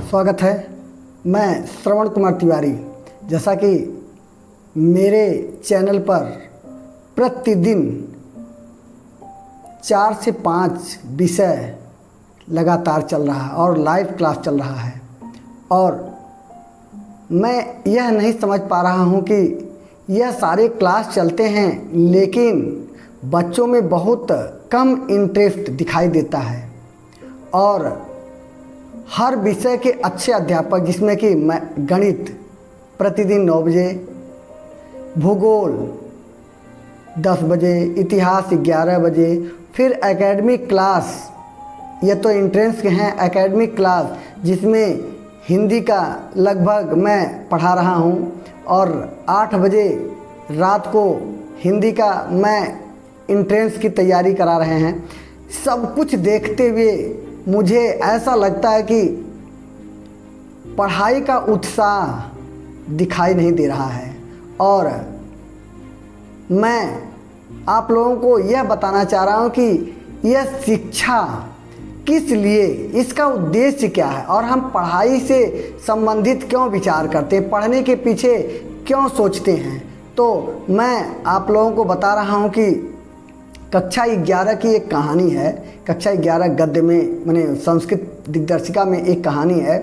स्वागत है। मैं श्रवण कुमार तिवारी। जैसा कि मेरे चैनल पर प्रतिदिन 4 से 5 विषय लगातार चल रहा है और लाइव क्लास चल रहा है, और मैं यह नहीं समझ पा रहा हूँ कि यह सारे क्लास चलते हैं लेकिन बच्चों में बहुत कम इंटरेस्ट दिखाई देता है। और हर विषय के अच्छे अध्यापक, जिसमें कि मैं गणित प्रतिदिन 9 बजे, भूगोल 10 बजे, इतिहास 11 बजे, फिर एकेडमिक क्लास, ये तो एंट्रेंस के हैं, एकेडमिक क्लास जिसमें हिंदी का लगभग मैं पढ़ा रहा हूँ, और 8 बजे रात को हिंदी का मैं एंट्रेंस की तैयारी करा रहे हैं। सब कुछ देखते हुए मुझे ऐसा लगता है कि पढ़ाई का उत्साह दिखाई नहीं दे रहा है। और मैं आप लोगों को यह बताना चाह रहा हूँ कि यह शिक्षा किस लिए, इसका उद्देश्य क्या है, और हम पढ़ाई से संबंधित क्यों विचार करते हैं, पढ़ने के पीछे क्यों सोचते हैं। तो मैं आप लोगों को बता रहा हूँ कि कक्षा 11 की एक कहानी है। कक्षा 11 गद्य में, मैंने संस्कृत दिग्दर्शिका में एक कहानी है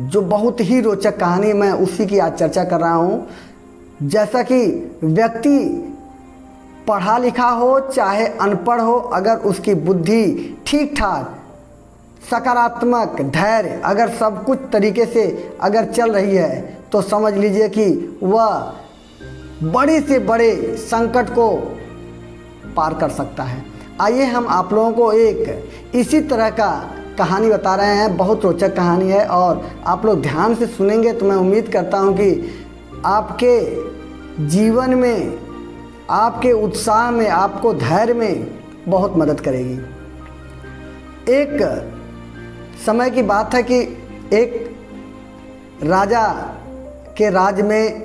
जो बहुत ही रोचक कहानी है। मैं उसी की आज चर्चा कर रहा हूँ। जैसा कि व्यक्ति पढ़ा लिखा हो चाहे अनपढ़ हो, अगर उसकी बुद्धि ठीक ठाक, सकारात्मक, धैर्य, अगर सब कुछ तरीके से अगर चल रही है तो समझ लीजिए कि वह बड़े से बड़े संकट को पार कर सकता है। आइए हम आप लोगों को एक इसी तरह का कहानी बता रहे हैं। बहुत रोचक कहानी है और आप लोग ध्यान से सुनेंगे तो मैं उम्मीद करता हूं कि आपके जीवन में, आपके उत्साह में, आपको धैर्य में बहुत मदद करेगी। एक समय की बात है कि एक राजा के राज में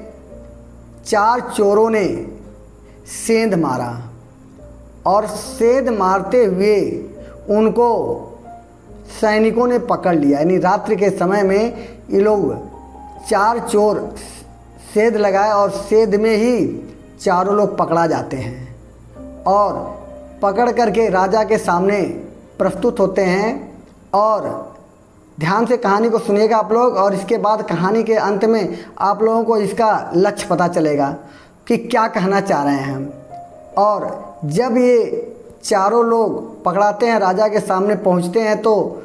4 चोरों ने सेंध मारा, और सेंध मारते हुए उनको सैनिकों ने पकड़ लिया। यानी रात्रि के समय में ये लोग 4 चोर सेंध लगाए और सेंध में ही चारों लोग पकड़ा जाते हैं और पकड़ करके राजा के सामने प्रस्तुत होते हैं। और ध्यान से कहानी को सुनिएगा आप लोग, और इसके बाद कहानी के अंत में आप लोगों को इसका लक्ष्य पता चलेगा कि क्या कहना चाह रहे हैं हम। और जब ये चारों लोग पकड़ाते हैं, राजा के सामने पहुंचते हैं, तो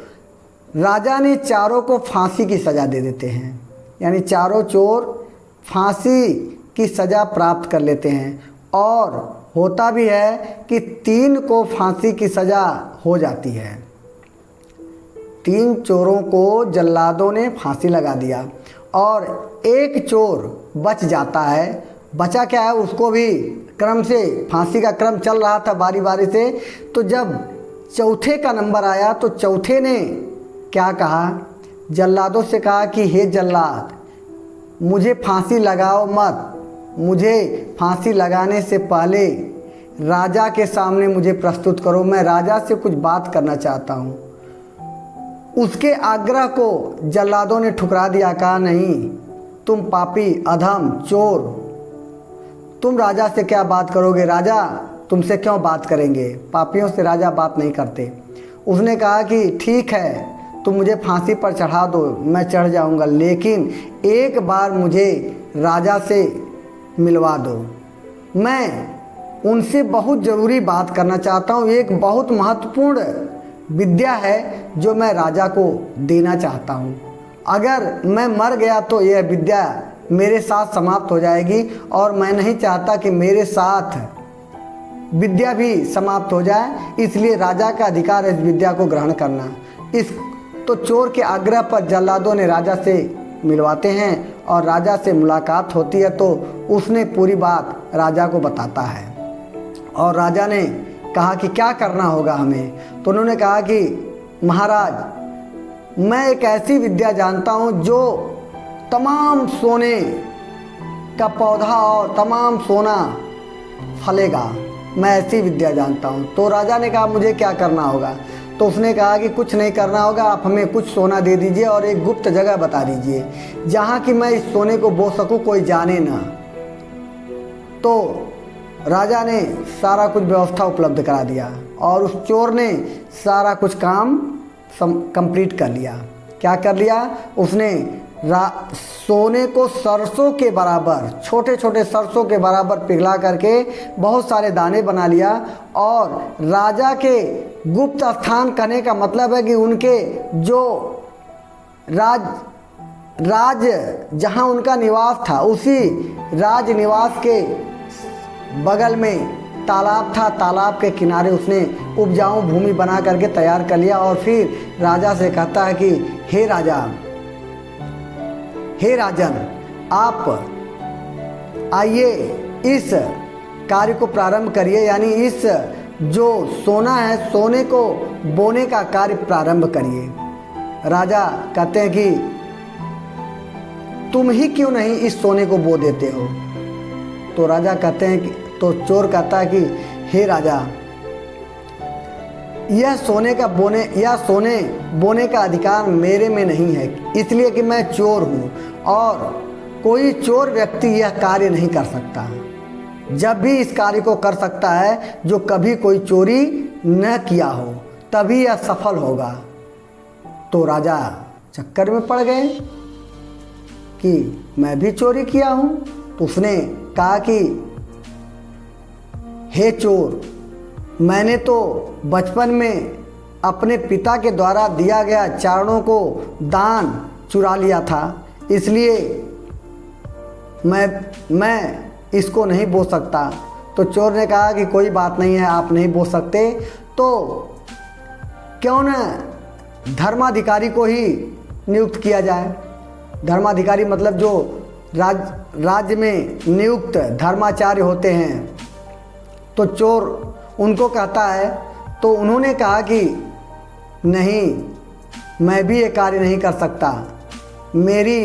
राजा ने चारों को फांसी की सज़ा दे देते हैं। यानी चारों चोर फांसी की सज़ा प्राप्त कर लेते हैं। और होता भी है कि 3 को फांसी की सज़ा हो जाती है। 3 चोरों को जल्लादों ने फांसी लगा दिया और एक चोर बच जाता है। बचा क्या है, उसको भी क्रम से, फांसी का क्रम चल रहा था बारी बारी से। तो जब चौथे का नंबर आया तो चौथे ने क्या कहा, जल्लादों से कहा कि हे जल्लाद, मुझे फांसी लगाओ मत, मुझे फांसी लगाने से पहले राजा के सामने मुझे प्रस्तुत करो, मैं राजा से कुछ बात करना चाहता हूँ। उसके आग्रह को जल्लादों ने ठुकरा दिया। कहा नहीं, तुम पापी, अधम, चोर, तुम राजा से क्या बात करोगे, राजा तुमसे क्यों बात करेंगे, पापियों से राजा बात नहीं करते। उसने कहा कि ठीक है, तुम मुझे फांसी पर चढ़ा दो, मैं चढ़ जाऊंगा, लेकिन एक बार मुझे राजा से मिलवा दो, मैं उनसे बहुत ज़रूरी बात करना चाहता हूँ। एक बहुत महत्वपूर्ण विद्या है जो मैं राजा को देना चाहता हूँ। अगर मैं मर गया तो यह विद्या मेरे साथ समाप्त हो जाएगी, और मैं नहीं चाहता कि मेरे साथ विद्या भी समाप्त हो जाए, इसलिए राजा का अधिकार है इस विद्या को ग्रहण करना। इस तो चोर के आग्रह पर जल्लादों ने राजा से मिलवाते हैं और राजा से मुलाकात होती है। तो उसने पूरी बात राजा को बताता है और राजा ने कहा कि क्या करना होगा हमें। तो उन्होंने कहा कि महाराज, मैं एक ऐसी विद्या जानता हूँ जो तमाम सोने का पौधा और तमाम सोना फलेगा, मैं ऐसी विद्या जानता हूँ। तो राजा ने कहा मुझे क्या करना होगा। तो उसने कहा कि कुछ नहीं करना होगा, आप हमें कुछ सोना दे दीजिए और एक गुप्त जगह बता दीजिए जहाँ कि मैं इस सोने को बो सकूँ, कोई जाने ना। तो राजा ने सारा कुछ व्यवस्था उपलब्ध करा दिया और उस चोर ने सारा कुछ काम कंप्लीट कर लिया। क्या कर लिया उसने? सोने को सरसों के बराबर, छोटे छोटे सरसों के बराबर पिघला करके बहुत सारे दाने बना लिया और राजा के गुप्त स्थान कहने का मतलब है कि उनके जो राज जहाँ उनका निवास था, उसी राज निवास के बगल में तालाब था। तालाब के किनारे उसने उपजाऊ भूमि बना करके तैयार कर लिया और फिर राजा से कहता है कि हे राजा, हे राजन, आप आइए इस कार्य को प्रारंभ करिए, यानी इस जो सोना है, सोने को बोने का कार्य प्रारंभ करिए। राजा कहते हैं कि तुम ही क्यों नहीं इस सोने को बो देते हो? तो राजा कहते हैं कि, तो चोर कहता है कि हे राजा, यह सोने बोने का अधिकार मेरे में नहीं है, इसलिए कि मैं चोर हूँ और कोई चोर व्यक्ति यह कार्य नहीं कर सकता। जब भी इस कार्य को कर सकता है जो कभी कोई चोरी न किया हो, तभी यह सफल होगा। तो राजा चक्कर में पड़ गए कि मैं भी चोरी किया हूँ। तो उसने कहा कि हे चोर, मैंने तो बचपन में अपने पिता के द्वारा दिया गया चारणों को दान चुरा लिया था, इसलिए मैं इसको नहीं बो सकता। तो चोर ने कहा कि कोई बात नहीं है, आप नहीं बो सकते तो क्यों न धर्माधिकारी को ही नियुक्त किया जाए। धर्माधिकारी मतलब जो राज्य में नियुक्त धर्माचार्य होते हैं। तो चोर उनको कहता है, तो उन्होंने कहा कि नहीं, मैं भी ये कार्य नहीं कर सकता। मेरी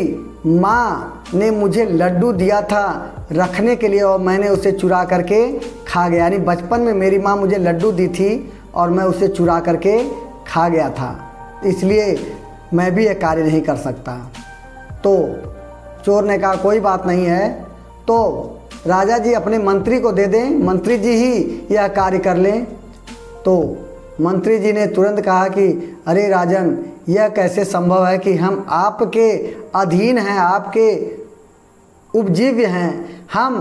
माँ ने मुझे लड्डू दिया था रखने के लिए और मैंने उसे चुरा करके खा गया, यानी बचपन में मेरी माँ मुझे लड्डू दी थी और मैं उसे चुरा करके खा गया था, इसलिए मैं भी ये कार्य नहीं कर सकता। तो चोर ने कहा कोई बात नहीं है, तो राजा जी अपने मंत्री को दे दें, मंत्री जी ही यह कार्य कर लें। तो मंत्री जी ने तुरंत कहा कि अरे राजन, यह कैसे संभव है कि हम आपके अधीन हैं, आपके उपजीव्य हैं, हम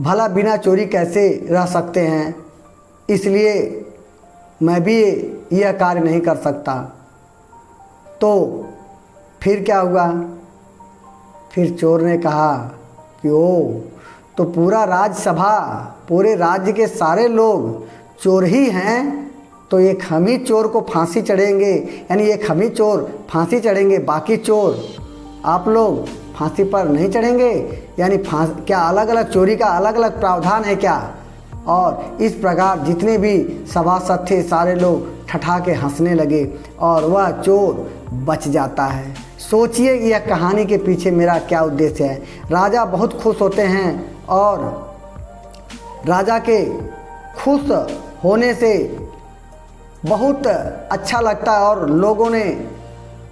भला बिना चोरी कैसे रह सकते हैं, इसलिए मैं भी यह कार्य नहीं कर सकता। तो फिर क्या हुआ? फिर चोर ने कहा कि ओ, तो पूरा राज्यसभा, पूरे राज्य के सारे लोग चोर ही हैं, तो एक हम ही चोर को फांसी चढ़ेंगे, यानी एक हम ही चोर फांसी चढ़ेंगे, बाकी चोर आप लोग फांसी पर नहीं चढ़ेंगे, यानी क्या अलग अलग चोरी का अलग अलग प्रावधान है क्या? और इस प्रकार जितने भी सभासद थे सारे लोग ठठा के हंसने लगे और वह चोर बच जाता है। सोचिए यह कहानी के पीछे मेरा क्या उद्देश्य है। राजा बहुत खुश होते हैं और राजा के खुश होने से बहुत अच्छा लगता है और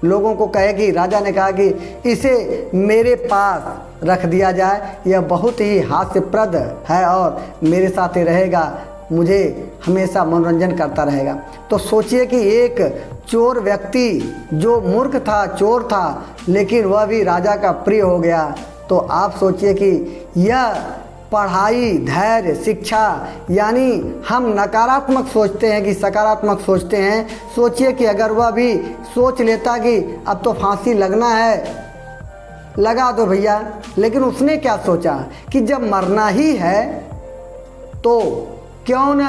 लोगों को कहे कि राजा ने कहा कि इसे मेरे पास रख दिया जाए, यह बहुत ही हास्यप्रद है और मेरे साथ ही रहेगा, मुझे हमेशा मनोरंजन करता रहेगा। तो सोचिए कि एक चोर व्यक्ति जो मूर्ख था, चोर था, लेकिन वह भी राजा का प्रिय हो गया। तो आप सोचिए कि यह पढ़ाई, धैर्य, शिक्षा, यानी हम नकारात्मक सोचते हैं कि सकारात्मक सोचते हैं। सोचिए कि अगर वह भी सोच लेता कि अब तो फांसी लगना है, लगा दो भैया, लेकिन उसने क्या सोचा कि जब मरना ही है तो क्यों न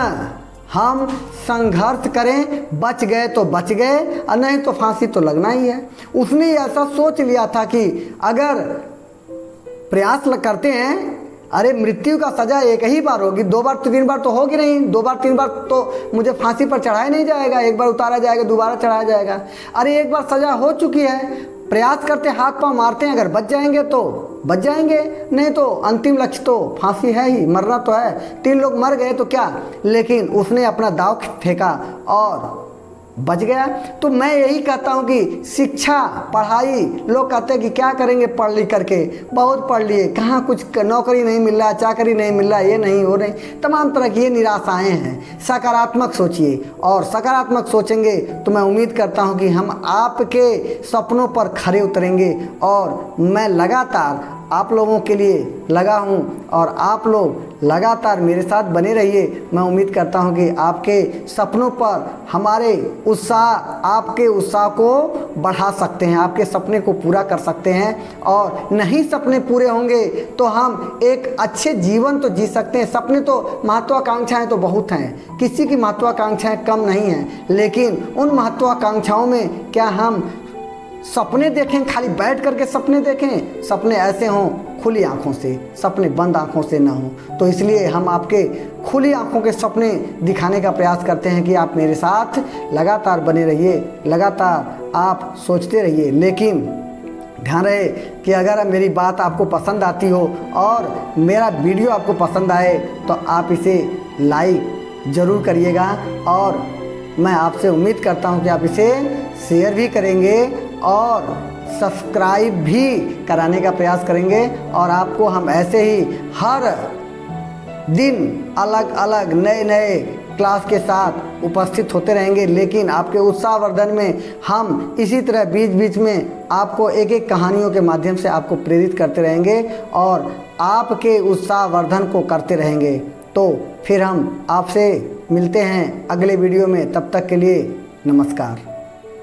हम संघर्ष करें, बच गए तो बच गए और नहीं तो फांसी तो लगना ही है। उसने ऐसा सोच लिया था कि अगर प्रयास करते हैं, अरे मृत्यु का सज़ा एक ही बार होगी, 2 बार 3 बार तो होगी नहीं, 2 बार 3 बार तो मुझे फांसी पर चढ़ाया नहीं जाएगा, एक बार उतारा जाएगा, दोबारा चढ़ाया जाएगा। अरे एक बार सज़ा हो चुकी है, प्रयास करते हाथ पांव मारते हैं, अगर बच जाएंगे तो बच जाएंगे, नहीं तो अंतिम लक्ष्य तो फांसी है ही, मरना तो है। 3 लोग मर गए तो क्या, लेकिन उसने अपना दांव फेंका और बच गया। तो मैं यही कहता हूँ कि शिक्षा, पढ़ाई, लोग कहते हैं कि क्या करेंगे पढ़ लिख करके, बहुत पढ़ लिए, कहाँ कुछ नौकरी नहीं मिल रहा, चाकरी नहीं मिल रहा, ये नहीं हो रही, तमाम तरह की ये निराशाएं हैं। सकारात्मक सोचिए, और सकारात्मक सोचेंगे तो मैं उम्मीद करता हूँ कि हम आपके सपनों पर खरे उतरेंगे। और मैं लगातार आप लोगों के लिए लगा हूँ, और आप लोग लगातार मेरे साथ बने रहिए। मैं उम्मीद करता हूँ कि आपके सपनों पर हमारे उत्साह, आपके उत्साह को बढ़ा सकते हैं, आपके सपने को पूरा कर सकते हैं। और नहीं सपने पूरे होंगे तो हम एक अच्छे जीवन तो जी सकते हैं। सपने तो, महत्वाकांक्षाएं तो बहुत हैं, किसी की महत्वाकांक्षाएं कम नहीं हैं, लेकिन उन महत्वाकांक्षाओं में क्या हम सपने देखें, खाली बैठ करके सपने देखें? सपने ऐसे हों खुली आंखों से, सपने बंद आंखों से ना हों। तो इसलिए हम आपके खुली आंखों के सपने दिखाने का प्रयास करते हैं कि आप मेरे साथ लगातार बने रहिए, लगातार आप सोचते रहिए। लेकिन ध्यान रहे कि अगर मेरी बात आपको पसंद आती हो और मेरा वीडियो आपको पसंद आए तो आप इसे लाइक ज़रूर करिएगा, और मैं आपसे उम्मीद करता हूं कि आप इसे शेयर भी करेंगे और सब्सक्राइब भी कराने का प्रयास करेंगे। और आपको हम ऐसे ही हर दिन अलग अलग नए नए क्लास के साथ उपस्थित होते रहेंगे। लेकिन आपके उत्साहवर्धन में हम इसी तरह बीच बीच में आपको एक एक कहानियों के माध्यम से आपको प्रेरित करते रहेंगे और आपके उत्साहवर्धन को करते रहेंगे। तो फिर हम आपसे मिलते हैं अगले वीडियो में, तब तक के लिए नमस्कार।